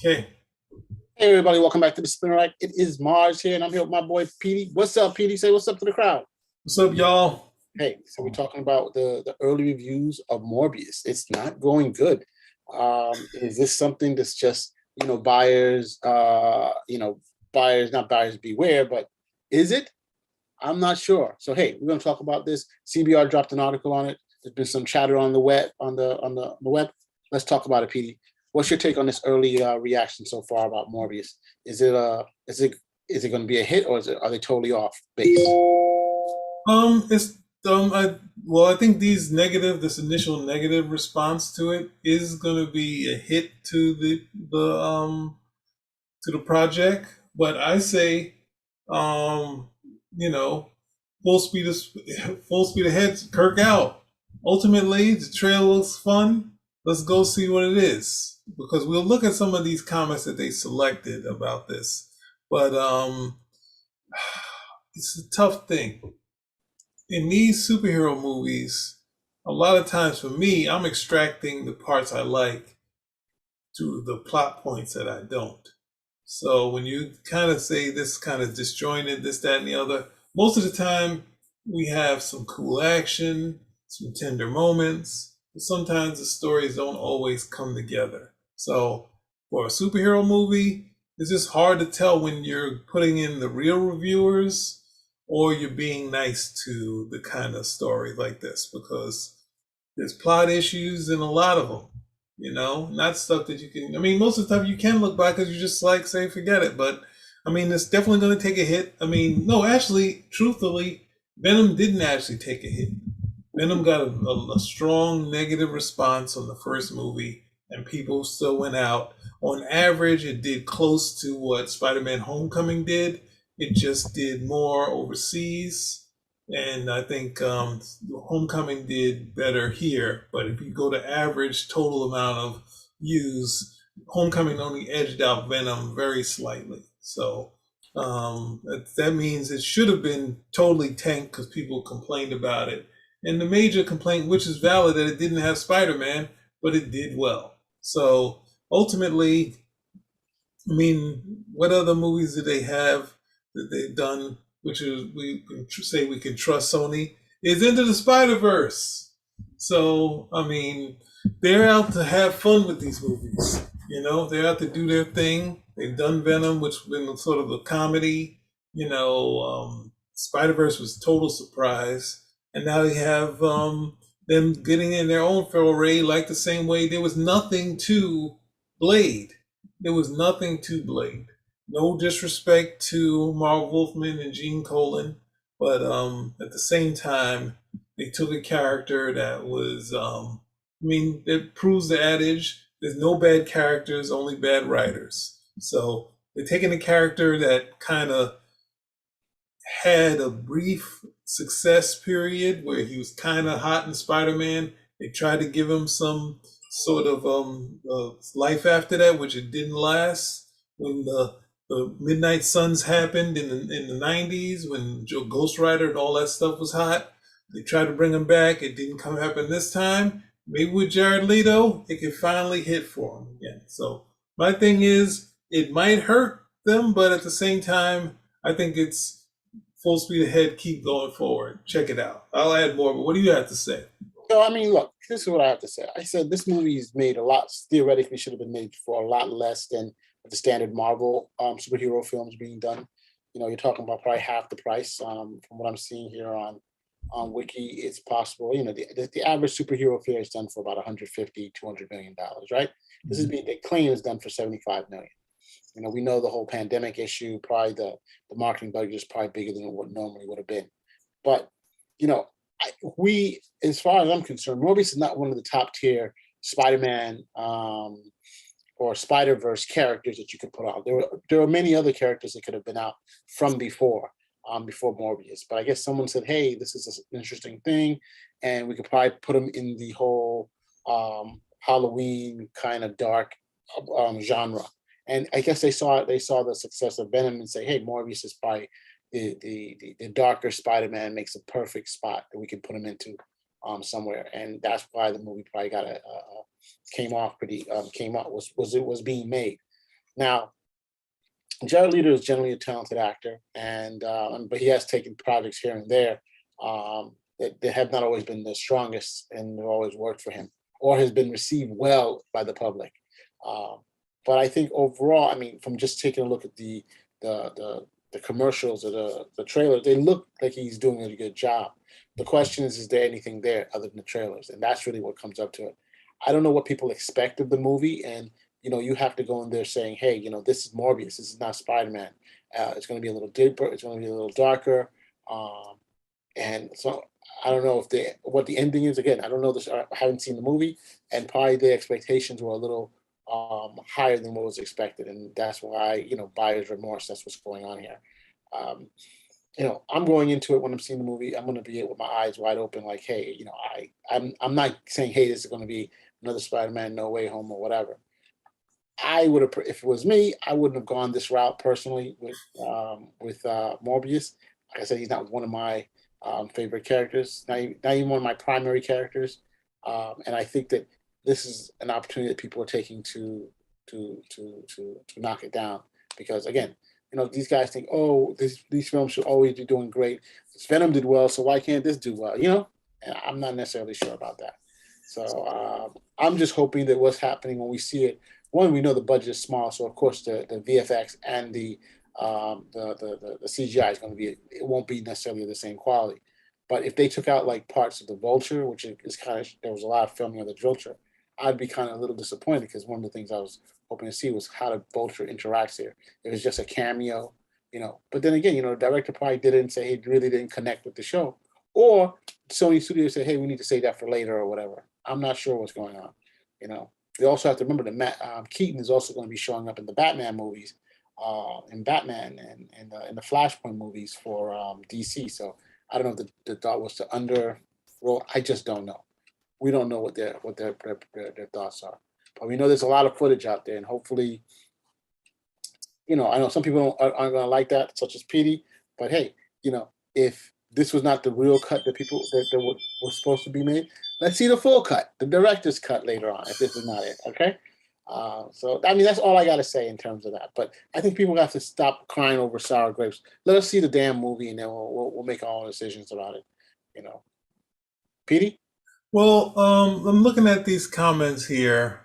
Okay. Hey everybody, welcome back to the Spinner Rack. It is Mars here, and I'm here with my boy Petey. What's up, Petey? Say what's up to the crowd. What's up, y'all? Hey, so we're talking about the early reviews of Morbius. It's not going good. Is this something that's just buyers buyers, not buyers beware, but is it? I'm not sure. So hey, we're gonna talk about this. CBR dropped an article on it. There's been some chatter on the web on the web. Let's talk about it, Petey. What's your take on this early reaction so far about Morbius? Is it is it going to be a hit, or are they totally off base? It's I think this initial negative response to it is going to be a hit to the project, but I say, um, you know, full speed of, full speed ahead, Kirk out. Ultimately, the trail looks fun. Let's go see what it is, because we'll look at some of these comments that they selected about this, but it's a tough thing in these superhero movies. A lot of times for me, I'm extracting the parts I like to the plot points that I don't. So when you kind of say this kind of disjointed, this, that, and the other, most of the time we have some cool action, some tender moments, but sometimes the stories don't always come together. So for a superhero movie, it's just hard to tell when you're putting in the real reviewers or you're being nice to the kind of story like this, because there's plot issues in a lot of them. Not stuff that you can. I mean, most of the time you can look back because you just like say forget it. But I mean, it's definitely going to take a hit. I mean, no, actually, truthfully, Venom didn't actually take a hit. Venom got a strong negative response on the first movie, and people still went out. On average, it did close to what Spider-Man: Homecoming did. It just did more overseas, and I think Homecoming did better here. But if you go to average total amount of views, Homecoming only edged out Venom very slightly. So that means it should have been totally tanked because people complained about it. And the major complaint, which is valid, that it didn't have Spider-Man, but it did well. So ultimately, I mean, what other movies do they have that they've done, which is we can say we can trust Sony, is Into the Spider Verse. So I mean, they're out to have fun with these movies. They're out to do their thing. They've done Venom, which has been sort of a comedy. Spider Verse was a total surprise, and now they have them getting in their own foray, like the same way there was nothing to Blade. There was nothing to Blade. No disrespect to Mark Wolfman and Gene Colan, but at the same time, they took a character that was, it proves the adage: there's no bad characters, only bad writers. So they're taking a character that kind of had a brief success period where he was kind of hot in Spider-Man. They tried to give him some sort of life after that, which it didn't last. When the Midnight Suns happened in the 90s, when Joe Ghost Rider and all that stuff was hot, they tried to bring him back. It didn't come happen this time. Maybe with Jared Leto, it could finally hit for him again. So my thing is, it might hurt them, but at the same time, I think it's full speed ahead. Keep going forward. Check it out. I'll add more, but what do you have to say? So I mean, look, this is what I have to say. I said this movie is made a lot. Theoretically, should have been made for a lot less than the standard Marvel superhero films being done. You're talking about probably half the price. From what I'm seeing here on Wiki, it's possible. The average superhero film is done for about 150, 200 million dollars, right? This is being, they claim is done for 75 million. We know the whole pandemic issue. Probably the marketing budget is probably bigger than what normally would have been. But you know, as far as I'm concerned, Morbius is not one of the top tier Spider-Man or Spider-Verse characters that you could put out. There were many other characters that could have been out from before Morbius. But I guess someone said, "Hey, this is an interesting thing, and we could probably put him in the whole Halloween kind of dark genre." And I guess they saw the success of Venom and say, "Hey, Morbius is probably the darker Spider-Man, makes a perfect spot that we can put him into somewhere." And that's why the movie probably got came out was being made. Now, Jared Leto is generally a talented actor, and but he has taken projects here and there that have not always been the strongest, and they've always worked for him, or has been received well by the public. Um, but I think overall, I mean, from just taking a look at the commercials or the trailers, they look like he's doing a good job. The question is there anything there other than the trailers? And that's really what comes up to it. I don't know what people expect of the movie, and you have to go in there saying, hey, this is Morbius. This is not Spider-Man. It's going to be a little deeper. It's going to be a little darker. Um, and so I don't know if what the ending is. Again, I don't know this. I haven't seen the movie, and probably the expectations were a little higher than what was expected, and that's why buyer's remorse. That's what's going on here. Um, I'm going into it when I'm seeing the movie. I'm going to be it with my eyes wide open, like, hey, I'm not saying, hey, this is going to be another Spider-Man, No Way Home, or whatever. I would have, if it was me, I wouldn't have gone this route personally with Morbius. Like I said, he's not one of my favorite characters, not even one of my primary characters. And I think that this is an opportunity that people are taking to knock it down because again, these guys think, oh, these films should always be doing great. This Venom did well, so why can't this do well? And I'm not necessarily sure about that. So I'm just hoping that what's happening when we see it. One, we know the budget is small, so of course the VFX and the CGI is going to be. It won't be necessarily the same quality. But if they took out like parts of the Vulture, which is kind of there was a lot of filming of the Vulture, I'd be kind of a little disappointed because one of the things I was hoping to see was how the Vulture interacts here. It was just a cameo, But then again, the director probably didn't say he really didn't connect with the show, or Sony Studios said, hey, we need to save that for later or whatever. I'm not sure what's going on. We also have to remember that Matt Keaton is also going to be showing up in the Batman movies, in Batman and in the Flashpoint movies for DC. So I don't know if the thought was to under roll. I just don't know. We don't know what their thoughts are, but we know there's a lot of footage out there, and hopefully, I know some people aren't going to like that, such as Petey. But hey, if this was not the real cut that people that was supposed to be made, let's see the full cut, the director's cut later on. If this is not it, okay. So I mean, that's all I got to say in terms of that. But I think people have to stop crying over sour grapes. Let us see the damn movie, and then we'll make our own decisions about it. You know, Petey. Well, I'm looking at these comments here.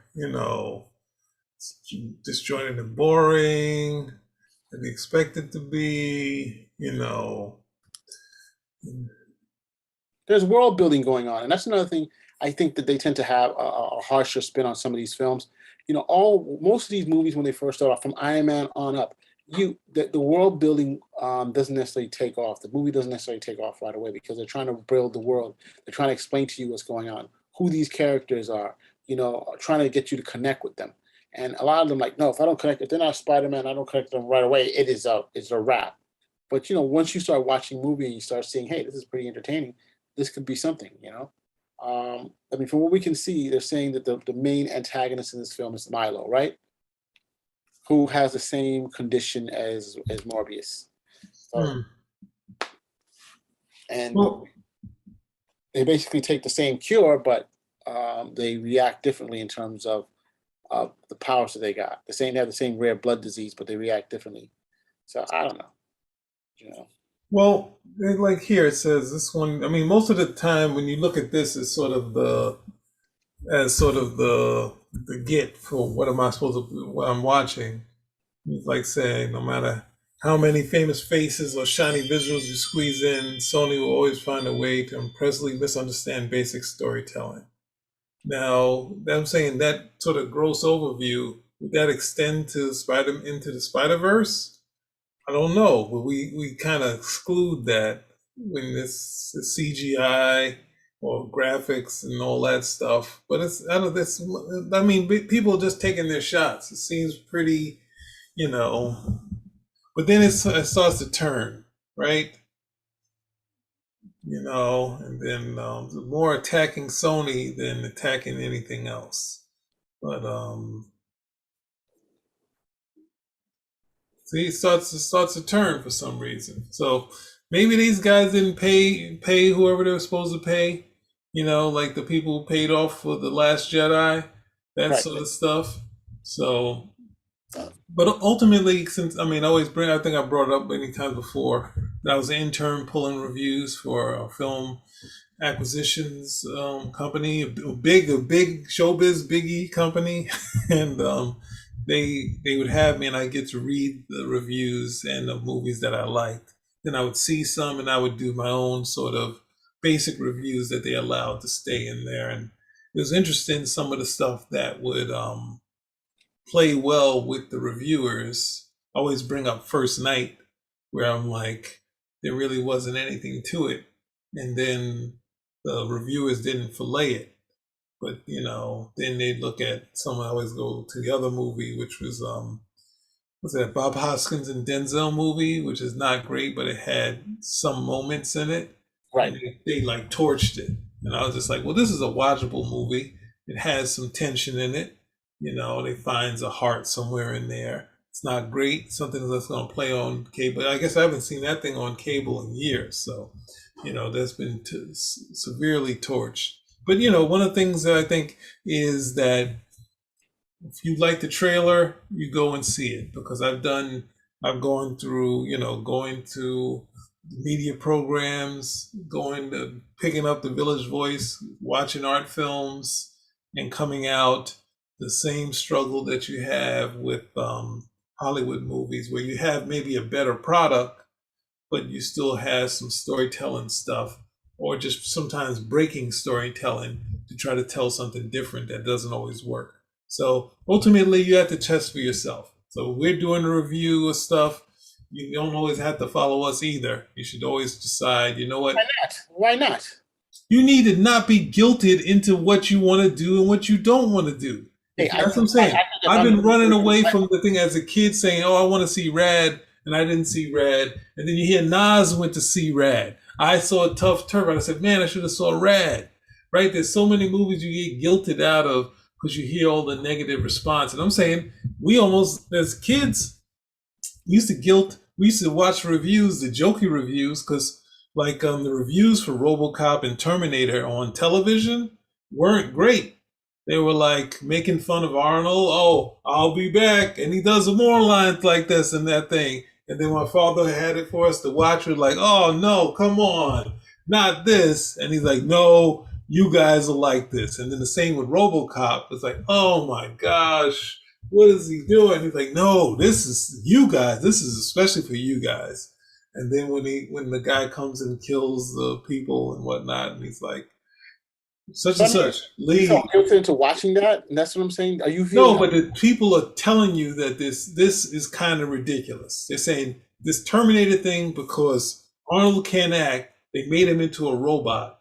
Disjointed and boring, and expected to be. There's world building going on, and that's another thing. I think that they tend to have a harsher spin on some of these films. Most of these movies when they first start off, from Iron Man on up, the world building doesn't necessarily take off. The movie doesn't necessarily take off right away because they're trying to build the world. They're trying to explain to you what's going on, who these characters are. Trying to get you to connect with them. And a lot of them like, no, if I don't connect, if they're not Spider-Man, I don't connect with them right away. It's a wrap. But once you start watching movie and you start seeing, hey, this is pretty entertaining. This could be something. I mean, from what we can see, they're saying that the main antagonist in this film is Milo, right? Who has the same condition as Morbius. So, Hmm. and Well, they basically take the same cure, but they react differently in terms of the powers that they got. They have the same rare blood disease, but they react differently. So I don't know. You know, like here it says this one. I mean, most of the time when you look at this, it's sort of the get for what am I supposed to what I'm watching. It's like saying no matter how many famous faces or shiny visuals you squeeze in, Sony will always find a way to impressively misunderstand basic storytelling. Now, I'm saying that sort of gross overview, would that extend to Spider into the Spider Verse? I don't know, but we kind of exclude that when this is CGI or graphics and all that stuff. But it's I don't this I mean people are just taking their shots. It seems pretty, you know. But then it starts to turn, right? And then more attacking Sony than attacking anything else. But see, it starts to turn for some reason. So maybe these guys didn't pay whoever they were supposed to pay. Like the people who paid off for the Last Jedi, that right? sort of stuff. So But ultimately, since I mean, I always bring. I think I brought it up many times before that I was an intern pulling reviews for a film acquisitions company, a big showbiz biggie company, and they would have me, and I get to read the reviews and the movies that I liked. Then I would see some, and I would do my own sort of basic reviews that they allowed to stay in there, and it was interesting some of the stuff that would play well with the reviewers. I always bring up First Night, where I'm like, there really wasn't anything to it, and then the reviewers didn't fillet it. But then they look at someone. I always go to the other movie, which was that Bob Hoskins and Denzel movie, which is not great, but it had some moments in it, and Right. they like torched it. And I was just like, well, this is a watchable movie. It has some tension in it. They finds a heart somewhere in there. It's not great. Something that's going to play on cable. I guess I haven't seen that thing on cable in years. So, that's been severely torched. But one of the things that I think is that if you like the trailer, you go and see it because I've gone through, going to media programs, going to picking up the Village Voice, watching art films, and coming out the same struggle that you have with Hollywood movies, where you have maybe a better product, but you still have some storytelling stuff, or just sometimes breaking storytelling to try to tell something different that doesn't always work. So ultimately, you have to test for yourself. So we're doing a review of stuff. You don't always have to follow us either. You should always decide, you know Why what? not? Why not? You need to not be guilted into what you want to do and what you don't want to do. Hey, That's what I'm saying. I think if I've I'm been running away from the thing as a kid saying, oh, I want to see Rad, and I didn't see Rad. And then you hear Nas went to see Rad. I saw a Tough Turbo. I said, man, I should have saw Rad. Right? There's so many movies you get guilted out of because you hear all the negative response. And I'm saying we almost, as kids, we used to watch reviews, the jokey reviews, because like the reviews for RoboCop and Terminator on television weren't great. They were like making fun of Arnold. Oh, I'll be back, and he does more lines like this and that thing. And then my father had it for us to watch. We're like, oh no, come on, not this. And he's like, no, you guys will like this. And then the same with RoboCop. It's like, oh my gosh, what is he doing? He's like, no, this is you guys. This is especially for you guys. And then when the guy comes and kills the people and whatnot, and he's like, such So and I mean, such, you felt leave. guilty into watching that, and that's what I'm saying. Are you feeling No, but the people are telling you that this is kind of ridiculous. They're saying this Terminator thing because Arnold can't act. They made him into a robot,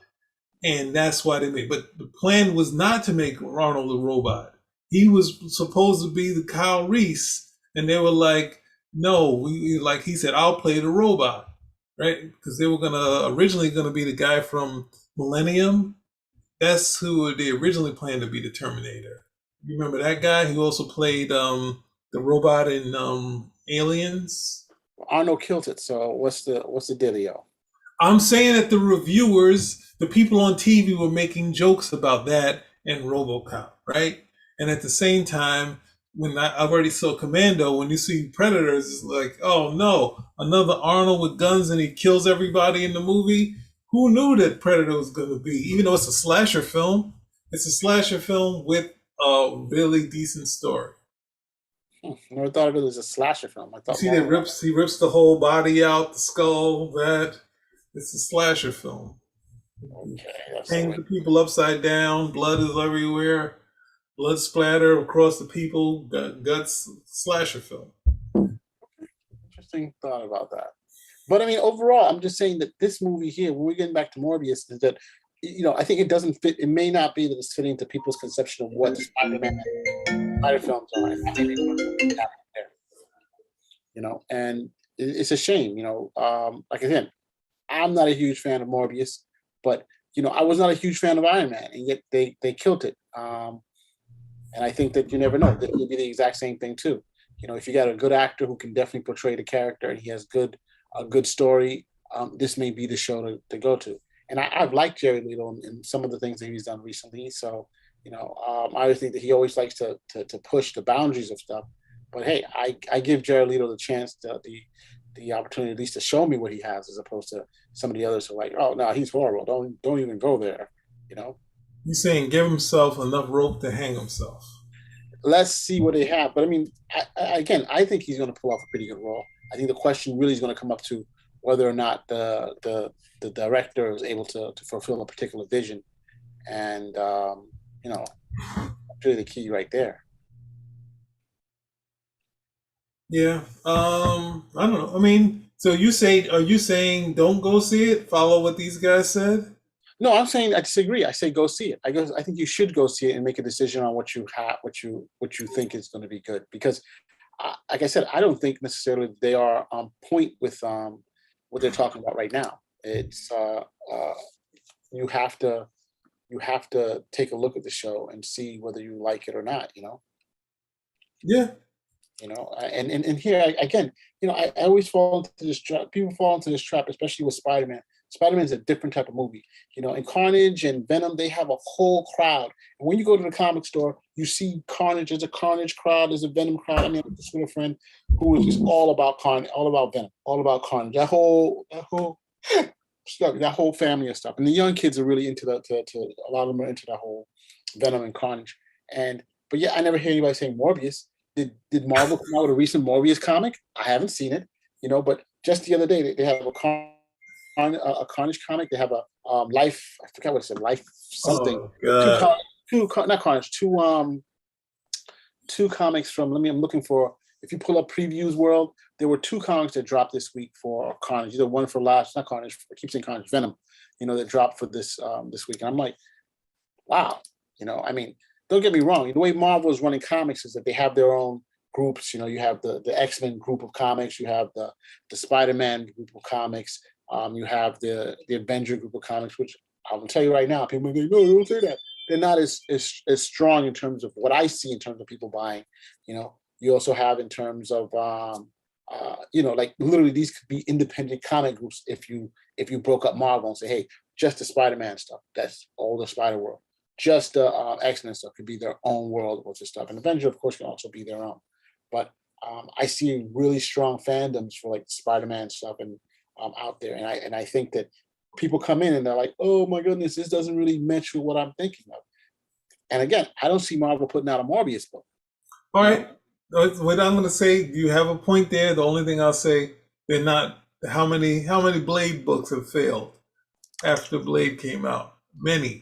and that's why they made. But the plan was not to make Arnold a robot. He was supposed to be the Kyle Reese, and they were like, "No, we like." He said, "I'll play the robot," right? Because they were originally gonna be the guy from Millennium. That's who they originally planned to be the Terminator. You remember that guy who also played the robot in Aliens? Arnold killed it? So what's the dealio? I'm saying that the reviewers, the people on TV were making jokes about that and RoboCop, right? And at the same time, when I already saw Commando, when you see Predators, it's like, oh no, another Arnold with guns and he kills everybody in the movie. Who knew that Predator was going to be? Even though it's a slasher film, it's a slasher film with a really decent story. Never thought of it as a slasher film. I You thought see more that of he rips the whole body out, the skull, that. It's a slasher film. okay, that's the Hang way. the people upside down. Blood is everywhere. Blood splatter across the people. Guts. Slasher film. Interesting thought about that. But I mean, overall, I'm just saying that this movie here, when we're getting back to Morbius, is that I think it doesn't fit. It may not be that it's fitting to people's conception of what Spider-Man Spider films are, and I think they want something happening there. And it's a shame. Like again, I'm not a huge fan of Morbius, but I was not a huge fan of Iron Man, and yet they killed it. And I think that you never know. That will be the exact same thing too. If you got a good actor who can definitely portray the character and he has a good story, this may be the show to go to. And I've liked Jerry Leto in some of the things that he's done recently. So, I think that he always likes to push the boundaries of stuff. But hey, I give Jared Leto the chance the opportunity at least to show me what he has, as opposed to some of the others who are like, oh no, he's horrible. Don't even go there. You know, He's saying give himself enough rope to hang himself. let's see what they have. But I mean, again, I think he's going to pull off a pretty good role. I think the question really is going to come up to whether or not the director is able to fulfill a particular vision, and you know, that's really the key right there. Yeah. I don't know. I mean, so are you saying don't go see it? Follow what these guys said? No, I'm saying I disagree. I say go see it. I think you should go see it and make a decision on what you have, what you think is going to be good. Because, like I said, I don't think necessarily they are on point with what they're talking about right now. It's you have to take a look at the show and see whether you like it or not. Yeah. And here again, I always fall into this trap. People fall into this trap, especially with Spider-Man. Spider-Man is a different type of movie. In Carnage and Venom, they have a whole crowd. And when you go to the comic store, you see Carnage. There's a Carnage crowd. There's a Venom crowd. I mean, I just with a friend who was just all about Carnage, all about Venom, all about Carnage. That whole stuff, that whole family of stuff. And the young kids are really into that. To a lot of them are into that whole Venom and Carnage. But yeah, I never hear anybody saying Morbius. Did Marvel come out with a recent Morbius comic? I haven't seen it, but just the other day they have a Carnage comic. They have a Life. I forgot what it said. Life something. Oh God. Not Carnage. Two comics from. I'm looking for. If you pull up Previews World, there were two comics that dropped this week for Carnage. Either one for last, not Carnage. I keep saying Carnage. Venom. That dropped for this week, and I'm like, wow. I mean, don't get me wrong. The way Marvel is running comics is that they have their own groups. You have the X-Men group of comics. You have the Spider-Man group of comics. You have the Avenger group of comics, which I will tell you right now, people think, no, don't say that. They're not as strong in terms of what I see in terms of people buying. You also have in terms of like literally these could be independent comic groups if you broke up Marvel and say, hey, just the Spider-Man stuff. That's all the Spider World. Just the X-Men stuff could be their own world with this stuff. And Avenger, of course, can also be their own. But I see really strong fandoms for like Spider-Man stuff and out there. And I think that people come in and they're like, oh my goodness, this doesn't really match with what I'm thinking of. And again, I don't see Marvel putting out a Morbius book. All right. What I'm going to say, you have a point there. The only thing I'll say, they're not. How many Blade books have failed after Blade came out? Many.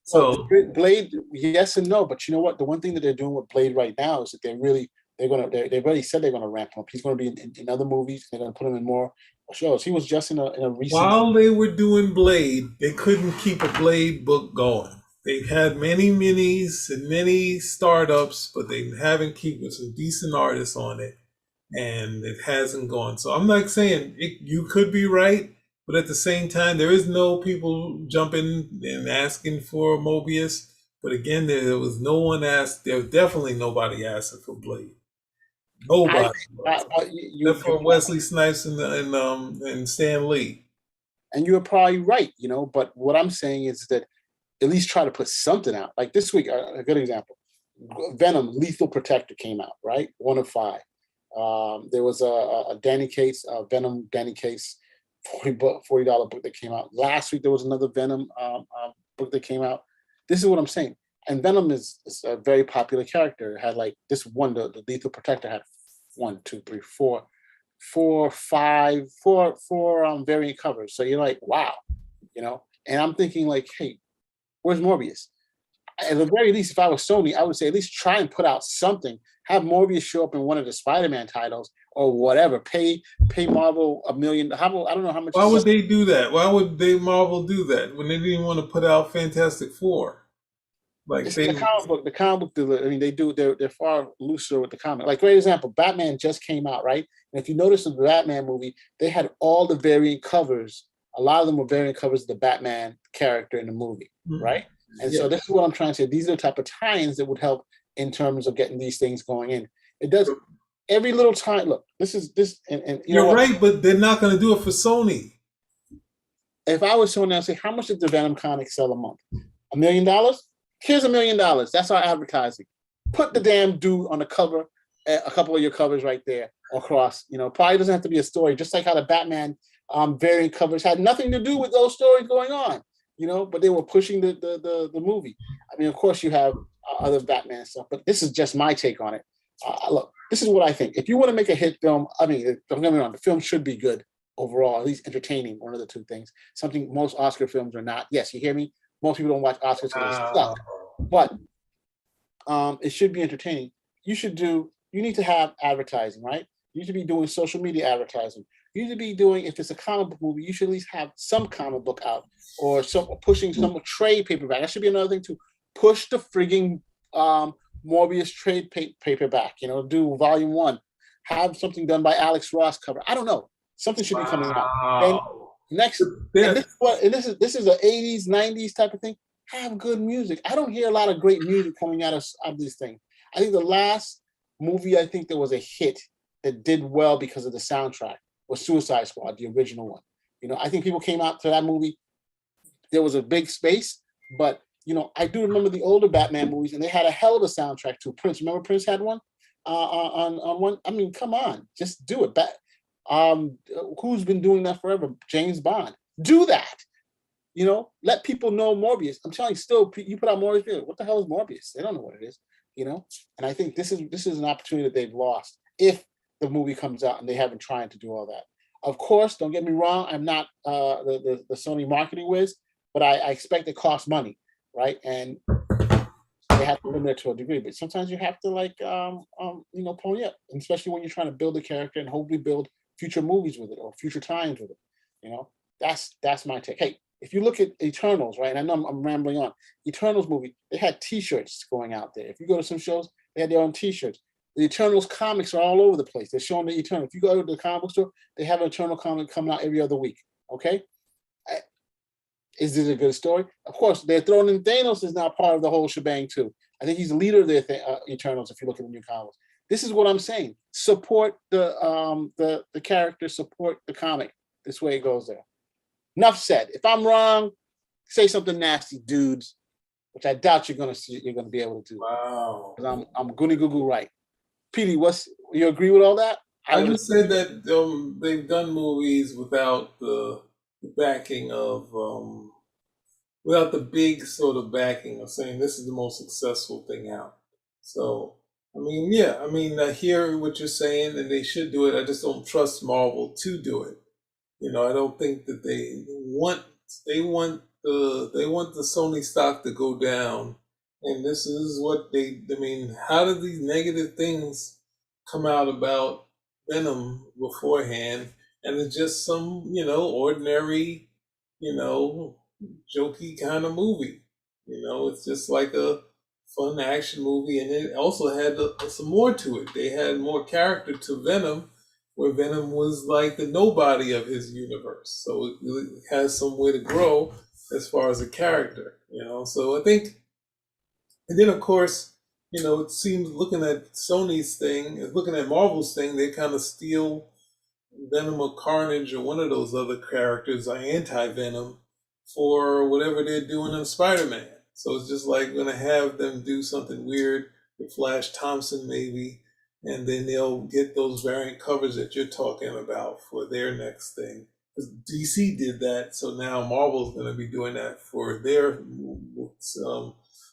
So Blade, yes and no, but you know what? The one thing that they're doing with Blade right now is that they've already said they're gonna ramp him up. He's gonna be in other movies. They're gonna put him in more shows. He was just in a recent. While they were doing Blade, they couldn't keep a Blade book going. They've had many minis and many startups, but they haven't kept with some decent artists on it, and it hasn't gone. So I'm not saying you could be right. But at the same time, there is no people jumping and asking for Mobius. But again, there was no one asked. There was definitely nobody asking for Blade. Nobody. Except for Wesley Snipes and Stan Lee. And you're probably right, But what I'm saying is that at least try to put something out. Like this week, a good example: Venom, Lethal Protector came out, right? 1 of 5. There was a Danny Cates, Venom Danny Cates. $40 book that came out last week. There was another Venom book that came out. This is what I'm saying. And Venom is a very popular character. It had like this one, the Lethal Protector had 4 variant covers. So you're like, wow, And I'm thinking like, hey, where's Morbius? At the very least, if I was Sony, I would say at least try and put out something. Have Morbius show up in one of the Spider-Man titles or whatever. Pay Marvel $1 million. I don't know how much. Why would they do that? Why would Marvel do that when they didn't want to put out Fantastic Four? Like the comic book. I mean, they do. They're far looser with the comic. Like great example, Batman just came out, right? And if you notice in the Batman movie, they had all the variant covers. A lot of them were variant covers of the Batman character in the movie, right? And so this is what I'm trying to say. These are the type of tie-ins that would help in terms of getting these things going in. It does every little time. Look, and you're right, but they're not going to do it for Sony. If I was Sony, I'd say, how much does the Venom comic sell a month? $1 million? Here's $1 million. That's our advertising. Put the damn dude on the cover a couple of your covers right there across. Probably doesn't have to be a story, just like how the Batman variant covers had nothing to do with those stories going on, but they were pushing the movie. I mean, of course, you have other Batman stuff, but this is just my take on it. Look, this is what I think. If you want to make a hit film, I mean, don't get me wrong, the film should be good overall, at least entertaining, one of the two things. Something most Oscar films are not. Yes, you hear me? Most people don't watch Oscars, so they suck. But it should be entertaining. You need to have advertising, right? You need to be doing social media advertising. You need to be doing, if it's a comic book movie, you should at least have some comic book out, or pushing some trade paperback. That should be another thing too. Push the frigging Morbius trade paperback. Do volume 1. Have something done by Alex Ross cover. I don't know. Something should be coming out. And next, and this is an 80s, 90s type of thing. Have good music. I don't hear a lot of great music coming out of this thing. I think the last movie I think that was a hit that did well because of the soundtrack was Suicide Squad, the original one. I think people came out to that movie. There was a big space, but I do remember the older Batman movies, and they had a hell of a soundtrack too. Prince, remember Prince had one on one. I mean, come on, just do it. Who's been doing that forever? James Bond. Do that. Let people know Morbius. I'm telling you, still, you put out Morbius. What the hell is Morbius? They don't know what it is. And I think this is an opportunity that they've lost if the movie comes out and they haven't tried to do all that. Of course, don't get me wrong, I'm not the Sony marketing whiz, but I expect it costs money, right? And they have to limit it to a degree. But sometimes you have to pony up, and especially when you're trying to build a character and hopefully build future movies with it or future times with it. That's my take. Hey, if you look at Eternals, right? And I know I'm rambling on. Eternals movie, they had T-shirts going out there. If you go to some shows, they had their own T-shirts. The Eternals comics are all over the place. They're showing the Eternal. If you go to the comic book store, they have an Eternal comic coming out every other week. Okay, is this a good story? Of course, they're throwing in Thanos is now part of the whole shebang too. I think he's the leader of the Eternals. If you look at the new comics, this is what I'm saying. Support the character. Support the comic. This way it goes there. Enough said. If I'm wrong, say something nasty, dudes, which I doubt you're gonna be able to do. Wow. Because I'm goony goo goo right. Petey, you agree with all that? I just said that they've done movies without the backing of without the big sort of backing of saying this is the most successful thing out. So I mean, yeah, I hear what you're saying, and they should do it. I just don't trust Marvel to do it. I don't think that they want the Sony stock to go down, and this is what how did these negative things come out about Venom beforehand, and it's just some ordinary jokey kind of movie. It's just like a fun action movie, and it also had some more to it. They had more character to Venom, where Venom was like the nobody of his universe. So it has some way to grow as far as a character, So I think, and then of course, it seems looking at Sony's thing, looking at Marvel's thing, they kind of steal Venom or Carnage or one of those other characters, anti-Venom, for whatever they're doing in Spider-Man. So it's just like going to have them do something weird with Flash Thompson maybe, and then they'll get those variant covers that you're talking about for their next thing. Because DC did that, so now Marvel's going to be doing that for their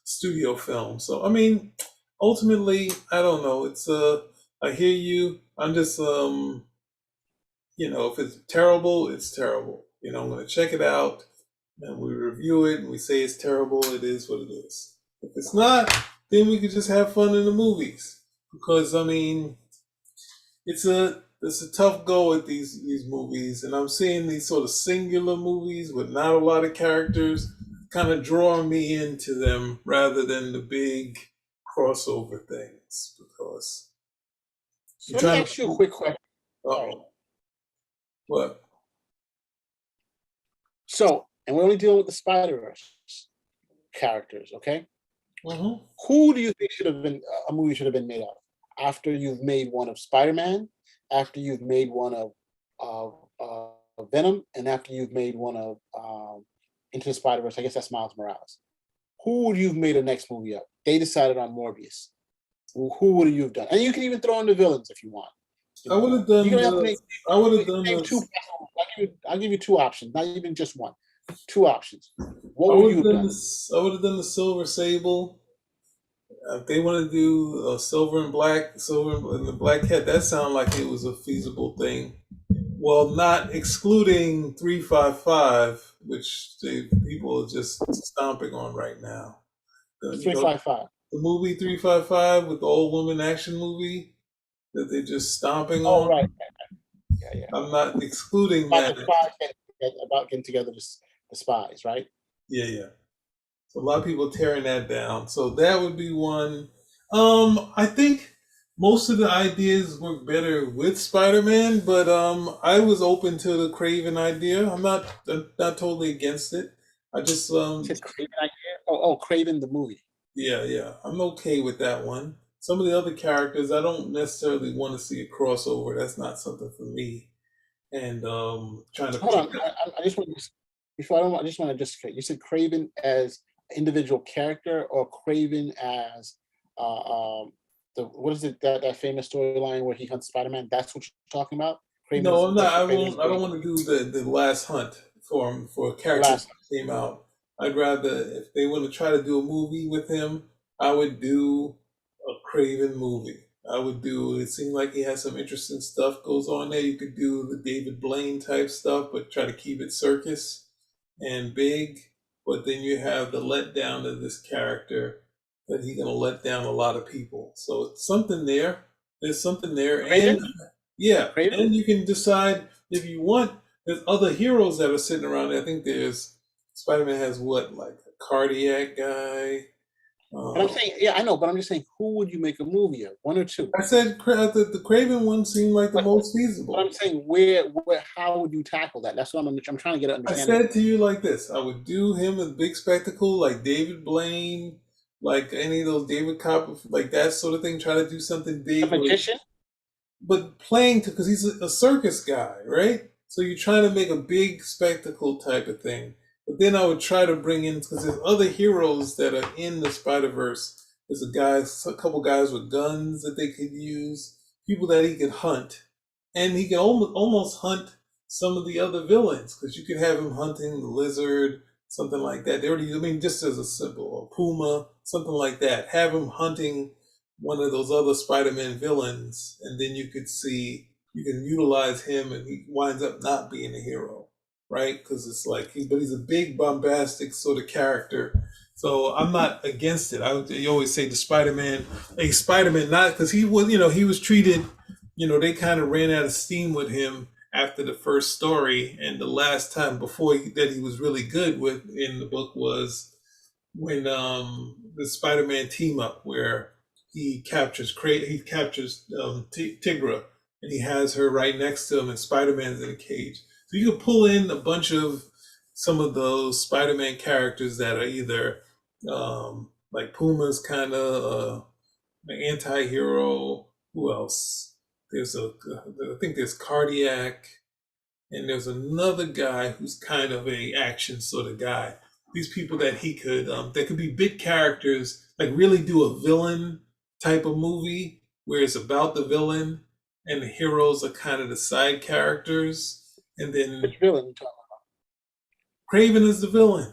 studio film. So ultimately, I don't know. It's I hear you. I'm just if it's terrible, it's terrible. I'm going to check it out, and we review it, and we say it's terrible. It is what it is. If it's not, then we could just have fun in the movies. Because it's a tough go at these movies, and I'm seeing these sort of singular movies with not a lot of characters kind of drawing me into them rather than the big crossover things. Because let me ask you a quick question. What? So, and we're only dealing with the Spider-Verse characters, okay? Mm-hmm. Who do you think a movie should have been made of? After you've made one of Spider-Man, after you've made one of Venom, and after you've made one of Into the Spider-Verse, I guess that's Miles Morales. Who would you have made a next movie of? They decided on Morbius. Who would you have done? And you can even throw in the villains if you want. You I would know, have you done don't have to the. name, I would have done name two. this. I'll give you two options, not even just one. Two options. I What would would you have have done done? this. I would have done the Silver Sable. If they want to do silver and black, silver and the black cat, that sounded like it was a feasible thing. Well, not excluding 355, which people are just stomping on right now. It's You three know, five five. the movie 355 with the old woman action movie that they're just stomping Oh on. right, yeah, yeah. I'm not excluding About that. the spies, about getting together the spies, right? Yeah, yeah. So a lot of people tearing that down. So that would be one. I think most of the ideas work better with Spider-Man, but I was open to the Craven idea. I'm not totally against it. I just You said Craven idea. Oh, Craven the movie. yeah, yeah, I'm okay with that one. Some of the other characters I don't necessarily want to see a crossover. That's not something for me. And trying to Hold pick on, I just want to before I don't. I just want to just. You said Craven as individual character or Craven as the what is it that famous storyline where he hunts Spider Man? That's what you're talking about. Craven No, is I'm not. that's I what Craven is won't. I don't doing. want to do the last hunt for a The character last. that came out. I'd rather if they want to try to do a movie with him, I would do a Craven movie. I would do. It seemed like he has some interesting stuff goes on there. You could do the David Blaine type stuff, but try to keep it circus and big. But then you have the letdown of this character that he's gonna let down a lot of people. So it's something there. There's something there, and Craven. yeah, Craven. and you can decide if you want. There's other heroes that are sitting around there. I think there's Spider-Man has what, like a cardiac guy. But I'm Uh, saying, yeah, I know, but I'm just saying, who would you make a movie of? One or two? I said the Craven one seemed like the But most but I'm feasible. saying, how would you tackle that? That's what I'm trying to get an I understanding said of. to you like this: I would do him a big spectacle, like David Blaine, like any of those David Copperfield, like that sort of thing. Try to do something A big, magician. but playing to because he's a circus guy, right? So you're trying to make a big spectacle type of thing. But then I would try to bring in because there's other heroes that are in the Spider Verse. There's a couple guys with guns that they could use, people that he could hunt, and he can almost hunt some of the other villains because you could have him hunting the lizard, something like that. They already, I mean, just as a simple a puma, something like that. Have him hunting one of those other Spider-Man villains, and then you could see you can utilize him, and he winds up not being a hero, right? Because it's like but he's a big, bombastic sort of character. So I'm not against it. You always say the Spider-Man, a Spider-Man, not because he was, he was treated, they kind of ran out of steam with him after the first story, and the last time that he was really good with in the book was when the Spider-Man team up where he captures Tigra and he has her right next to him and Spider-Man's in a cage. So you can pull in a bunch of some of those Spider-Man characters that are either like Puma's kind of an anti-hero. Who else? I think there's Cardiac, and there's another guy who's kind of a action sort of guy. These people that he could that could be big characters, like really do a villain type of movie where it's about the villain and the heroes are kind of the side characters, and then Which villain you talking? Craven is the villain.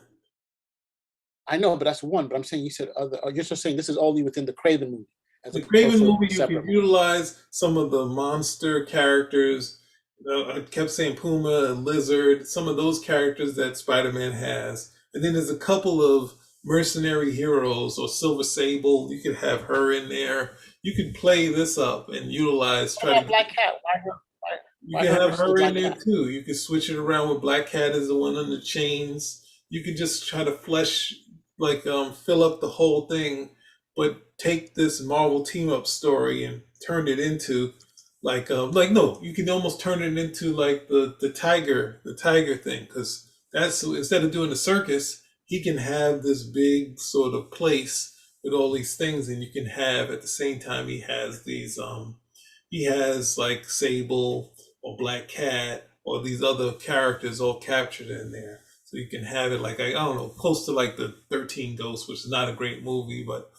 I know, but that's one. But I'm saying you said other. You're just saying this is only within the Craven movie, as The opposed Craven to movie, a you separate could movie. utilize some of the monster characters. I kept saying Puma and Lizard, some of those characters that Spider-Man has. And then there's a couple of mercenary heroes or Silver Sable. You could have her in there. You could play this up and utilize, What try about to Black Cat? Why her? you Why can her have versus the her in Black there Cat? too. You can switch it around with Black Cat as the one on the chains. You could just try to fill up the whole thing, but take this Marvel team up story and turn it into like no, you can almost turn it into like the tiger thing because that's instead of doing the circus, he can have this big sort of place with all these things, and you can have at the same time he has like Sable or Black Cat or these other characters all captured in there. So you can have it like I don't know, close to like the 13 Ghosts, which is not a great movie, but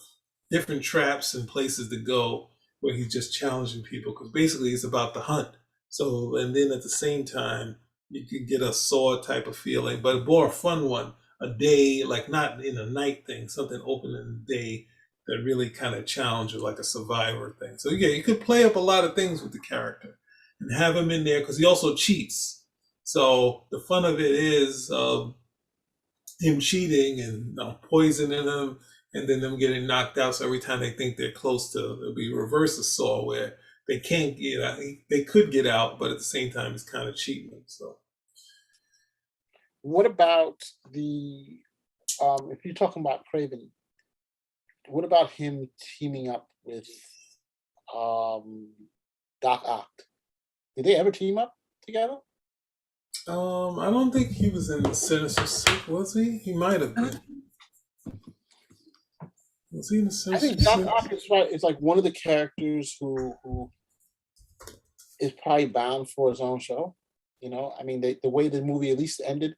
different traps and places to go where he's just challenging people because basically it's about the hunt. So, and then at the same time, you could get a Saw type of feeling, but a more fun one, a day, like not in a night thing, something open in the day that really kind of challenges like a survivor thing. So yeah, you could play up a lot of things with the character and have him in there because he also cheats. So the fun of it is him cheating and poisoning them, and then them getting knocked out. So every time they think they're close to, it'll be reverse assault where they can't get out. They could get out, but at the same time, it's kind of cheating them. So What about the if you're talking about Craven, what about him teaming up with um Doc Ock? Did they ever team up together? I don't think he was in the Sinister Six, was he? He might have been. Was he in the I Sinister think Doc Six? Ock is right. It's like one of the characters who is probably bound for his own show. You know, I mean, the way the movie at least ended,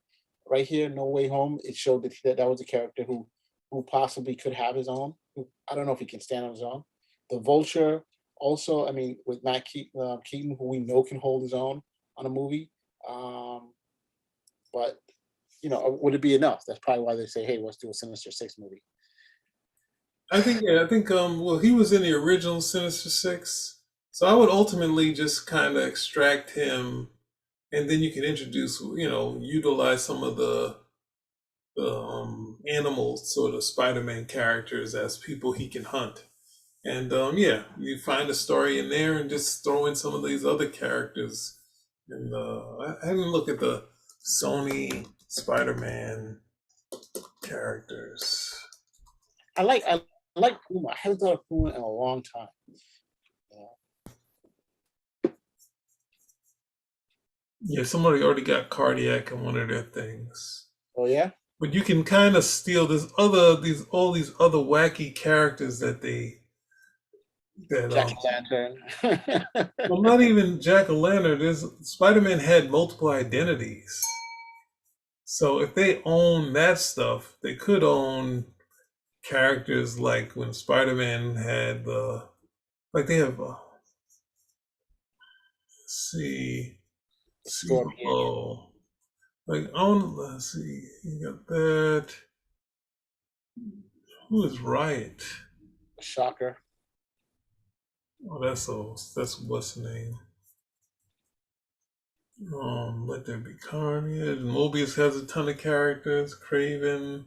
right here, No Way Home, it showed that was a character who possibly could have his own. I don't know if he can stand on his own. The Vulture, also, I mean, with Keaton, who we know can hold his own on a movie. Um, but would it be enough? That's probably why they say, "Hey, let's do a Sinister Six movie." I think yeah, I think well he was in the original Sinister Six. So I would ultimately just kind of extract him and then you can introduce, utilize some of the animal sort of Spider-Man characters as people he can hunt. And yeah, you find a story in there and just throw in some of these other characters. And I haven't looked at the Sony Spider-Man characters. I like Puma. I haven't thought of Puma in a long time. Yeah, somebody already got cardiac in one of their things. Oh yeah, But you can kind of steal all these other wacky characters that Jack Lantern. well, not even Jack o' Lantern. There's Spider-Man had multiple identities. So if they own that stuff, they could own characters like when Spider-Man had like they have let's see see Scorpion, below like on let's see you got that who is Riot? Shocker. Oh, that's what's the name? Let There Be Carnage. Mobius has a ton of characters. Craven.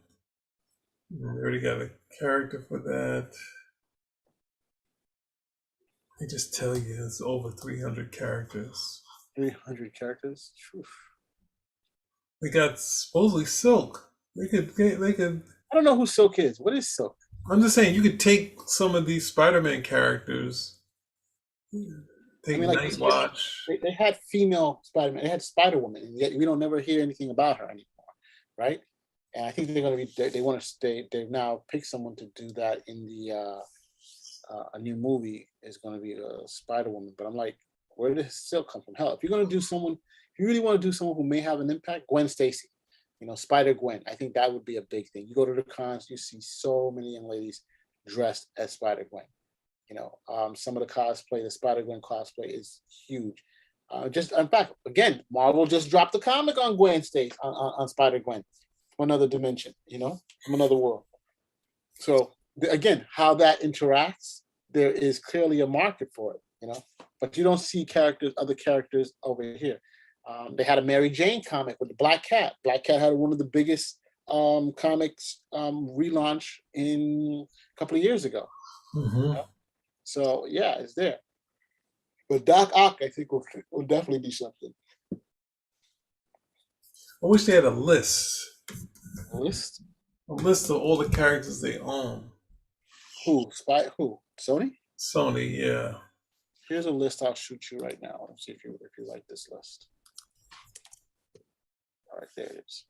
We already got a character for that. They just tell you it's over 300 characters. 300 characters. They got supposedly Silk. They could. I don't know who Silk is. What is Silk? I'm just saying you could take some of these Spider-Man characters, I take mean, like Night Watch. they had female Spider-Man. They had Spider Woman, and yet we don't never hear anything about her anymore, right? And I think they're going to be. They want to stay. They've now picked someone to do that in the a new movie is going to be a Spider Woman. But I'm like, where does Silk come from? Hell, if you're going to do someone, if you really want to do someone who may have an impact, Gwen Stacy. Spider Gwen. I think that would be a big thing. You go to the cons, you see so many young ladies dressed as Spider Gwen. Some of the cosplay, the Spider Gwen cosplay is huge. Just in fact, again, Marvel just dropped the comic on Gwen Stacy on Spider Gwen from another dimension. From another world. So again, how that interacts, there is clearly a market for it. But you don't see other characters over here. They had a Mary Jane comic with the Black Cat. Black Cat had one of the biggest comics relaunch in a couple of years ago. Hmm. So yeah, it's there. But Doc Ock, I think, will definitely be something. I wish they had a list, List? a list of all the characters they own. Who? Who? Sony? Sony, yeah. Here's a list I'll shoot you right now. Let's see if you like this list. All right, there it is.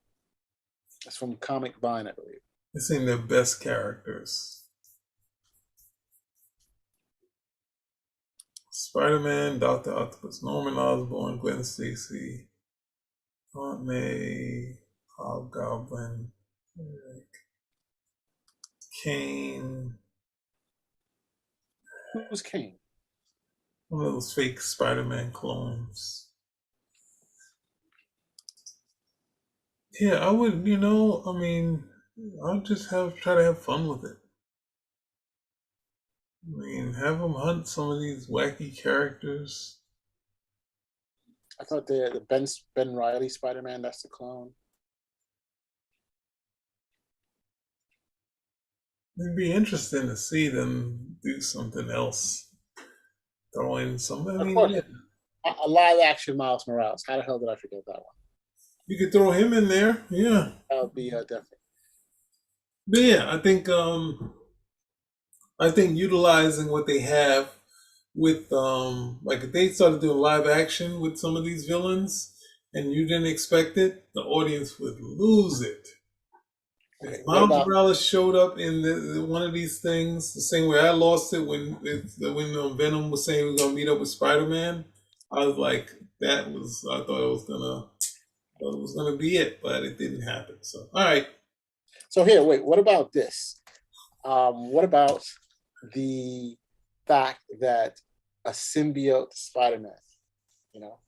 That's from Comic Vine, I believe. They seem their best characters. Spider-Man, Doctor Octopus, Norman Osborn, Gwen Stacy, Aunt May, Hobgoblin, Kane, Who's Kane? One of those fake Spider-Man clones. Yeah, I would. I mean, I'll just try to have fun with it. I mean, have them hunt some of these wacky characters. I thought the Ben Riley Spider Man. That's the clone. It'd be interesting to see them do something else. Throw in some. I Of mean, course, yeah, a live action Miles Morales. How the hell did I forget that one? you could throw him in there. Yeah, That would be definitely. but yeah, I think utilizing what they have with like if they started doing live action with some of these villains and you didn't expect it, the audience would lose it. Okay, If what Miles about Morales showed up in one of these things, the same way I lost it when Venom was saying he was gonna meet up with Spider Man, I was like, I thought it was gonna be it, but it didn't happen. So all right, so here? Wait, what about this? What about the fact that a symbiote Spider Man? You know,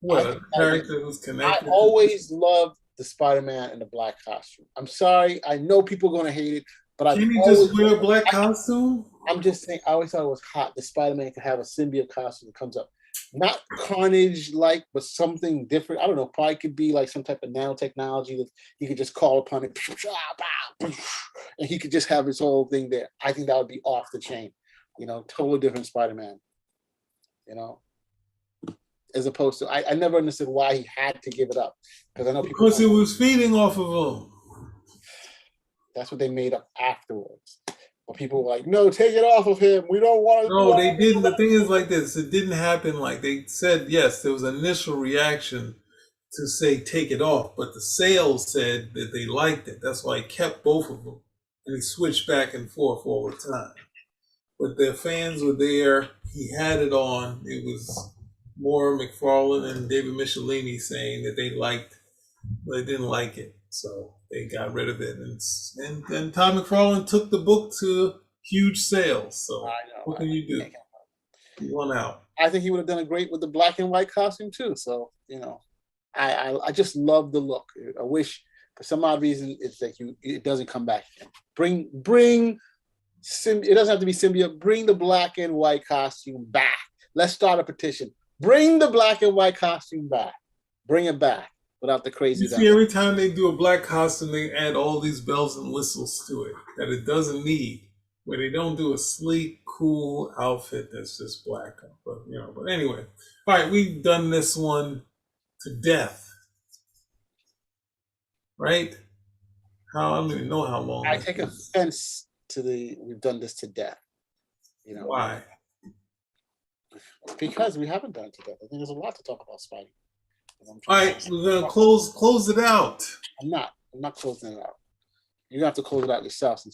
I what think a that would be. character who's I connected to this. always loved the Spider Man in the black costume. I'm sorry, I know people are gonna hate it, but I've Can he always. just wear a black costume? I'm just saying, I always thought it was hot that Spider Man could have a symbiote costume that comes up. Not Carnage like, but something different. I don't know. Probably could be like some type of nanotechnology that he could just call upon it, and he could just have his whole thing there. I think that would be off the chain. Totally different Spider Man. You know, as opposed to, I never understood why he had to give it up because I know people Because don't. it was feeding off of him. That's what they made up afterwards. But people were like, "No, take it off of him. We don't want to." No, they didn't. The thing is like this. It didn't happen like they said. Yes, there was an initial reaction to say take it off, but the sales said that they liked it. That's why he kept both of them, and he switched back and forth all the time. But the fans were there. He had it on. It was more McFarlane and David Michelini saying that they didn't like it, so they got rid of it. And Todd McFarlane took the book to huge sales. So I know. what can you do? He won out. I think he would have done a great with the black and white costume too. So I just love the look. I wish for some odd reason it's like it doesn't come back again. Bring it doesn't have to be symbiote. Bring the black and white costume back. Let's start a petition. Bring the black and white costume back. Bring it back without the crazy. You see, every time they do a black costume, they add all these bells and whistles to it that it doesn't need. Where they don't do a sleek, cool outfit that's just black. But anyway, all right, we've done this one to death, right? I don't even know how long. I take offense to we've done this to death. Why? Because we haven't done it to death. I think there's a lot to talk about Spidey. All right, we're gonna close it out. I'm not closing it out. You have to close it out yourself since